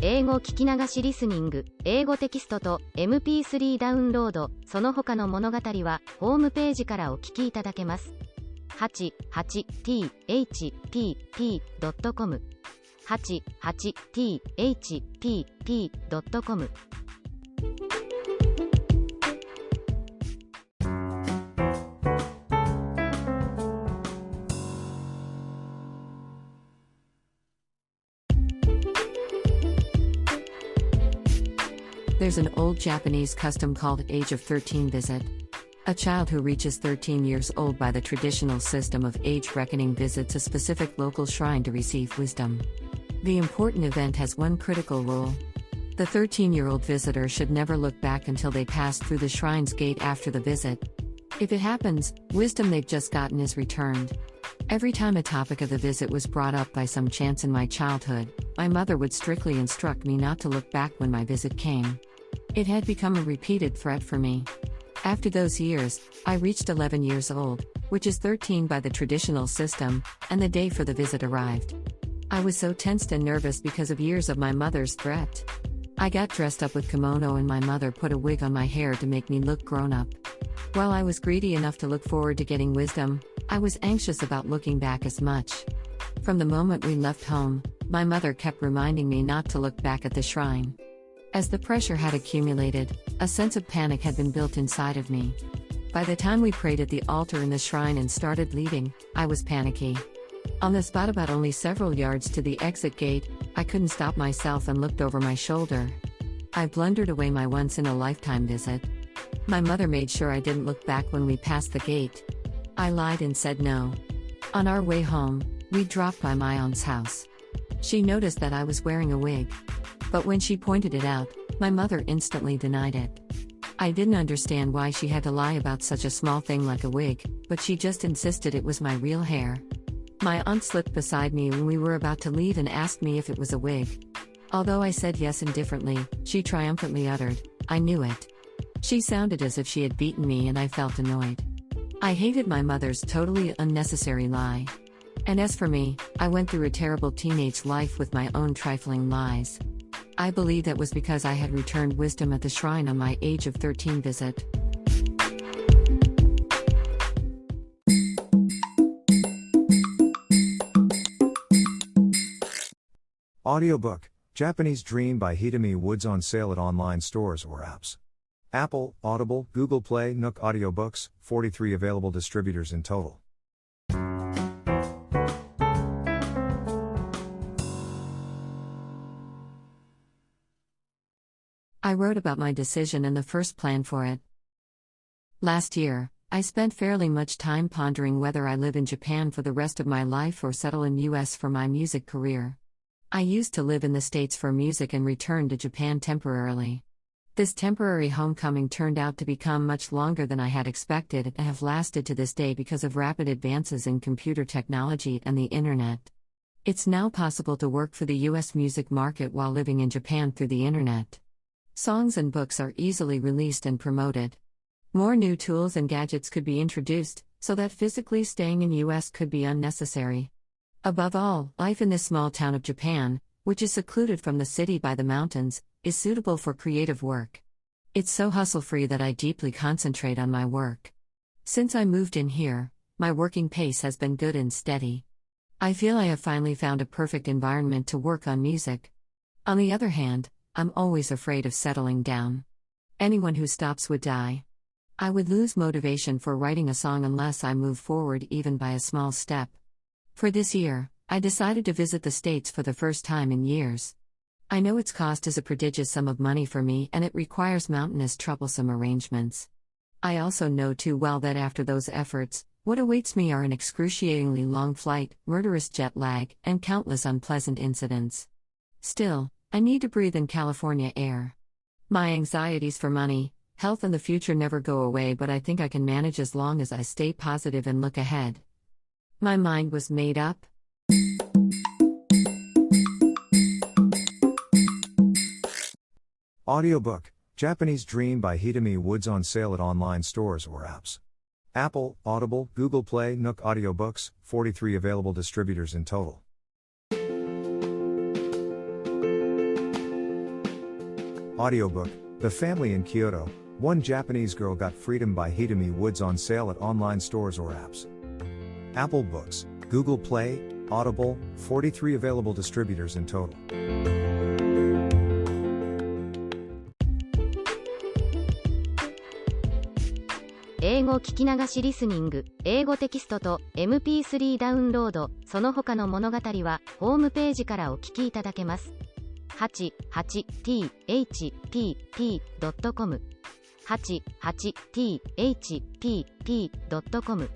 英語聞き流しリスニング、英語テキストと MP3 ダウンロード、その他の物語はホームページからお聞きいただけます。88thpp.com 88thpp.com There's an old Japanese custom called Age of 13 visit. A child who reaches 13 years old by the traditional system of age reckoning visits a specific local shrine to receive wisdom. The important event has one critical rule. The 13-year-old visitor should never look back until they pass through the shrine's gate after the visit. If it happens, wisdom they've just gotten is returned. Every time a topic of the visit was brought up by some chance in my childhood, my mother would strictly instruct me not to look back when my visit came. It had become a repeated threat for me. After those years, I reached 11 years old, which is 13 by the traditional system, and the day for the visit arrived. I was so tensed and nervous because of years of my mother's threat. I got dressed up with kimono and my mother put a wig on my hair to make me look grown up. While I was greedy enough to look forward to getting wisdom, I was anxious about looking back as much. From the moment we left home, my mother kept reminding me not to look back at the shrine. As the pressure had accumulated, a sense of panic had been built inside of me. By the time we prayed at the altar in the shrine and started leaving, I was panicky. On the spot about only several yards to the exit gate, I couldn't stop myself and looked over my shoulder. I blundered away my once-in-a-lifetime visit. My mother made sure I didn't look back when we passed the gate. I lied and said no. On our way home, we dropped by my aunt's house. She noticed that I was wearing a wig. But when she pointed it out, my mother instantly denied it. I didn't understand why she had to lie about such a small thing like a wig, but she just insisted it was my real hair. My aunt slipped beside me when we were about to leave and asked me if it was a wig. Although I said yes indifferently, she triumphantly uttered, "I knew it." She sounded as if she had beaten me and I felt annoyed. I hated my mother's totally unnecessary lie. And as for me, I went through a terrible teenage life with my own trifling lies. I believe that was because I had returned wisdom at the shrine on my age of 13 visit. Audiobook, Japanese Dream by Hitomi Woods on sale at online stores or apps. Apple, Audible, Google Play, Nook Audiobooks, 43 available distributors in total. I wrote about my decision and the first plan for it. Last year, I spent fairly much time pondering whether I live in Japan for the rest of my life or settle in US for my music career. I used to live in the States for music and returned to Japan temporarily. This temporary homecoming turned out to become much longer than I had expected and have lasted to this day because of rapid advances in computer technology and the internet. It's now possible to work for the US music market while living in Japan through the internet. Songs and books are easily released and promoted. More new tools and gadgets could be introduced, so that physically staying in US could be unnecessary. Above all, life in this small town of Japan, which is secluded from the city by the mountains, is suitable for creative work. It's so hustle-free that I deeply concentrate on my work. Since I moved in here, my working pace has been good and steady. I feel I have finally found a perfect environment to work on music. On the other hand, I'm always afraid of settling down. Anyone who stops would die. I would lose motivation for writing a song unless I move forward even by a small step. For this year, I decided to visit the States for the first time in years. I know its cost is a prodigious sum of money for me and it requires mountainous troublesome arrangements. I also know too well that after those efforts, what awaits me are an excruciatingly long flight, murderous jet lag, and countless unpleasant incidents. Still, I need to breathe in California air. My anxieties for money, health and the future never go away, but I think I can manage as long as I stay positive and look ahead. My mind was made up. Audiobook, Japanese Dream by Hitomi Woods on sale at online stores or apps. Apple, Audible, Google Play, Nook Audiobooks, 43 available distributors in total. Audiobook, The Family in Kyoto, One Japanese Girl Got Freedom by Hitomi Woods on sale at online stores or apps. Apple Books, Google Play, Audible, 43 available distributors in total. 英語聞き流しリスニング、英語テキストと MP3 ダウンロード、その他の物語はホームページからお聞きいただけます。88thpp.com 88thpp.com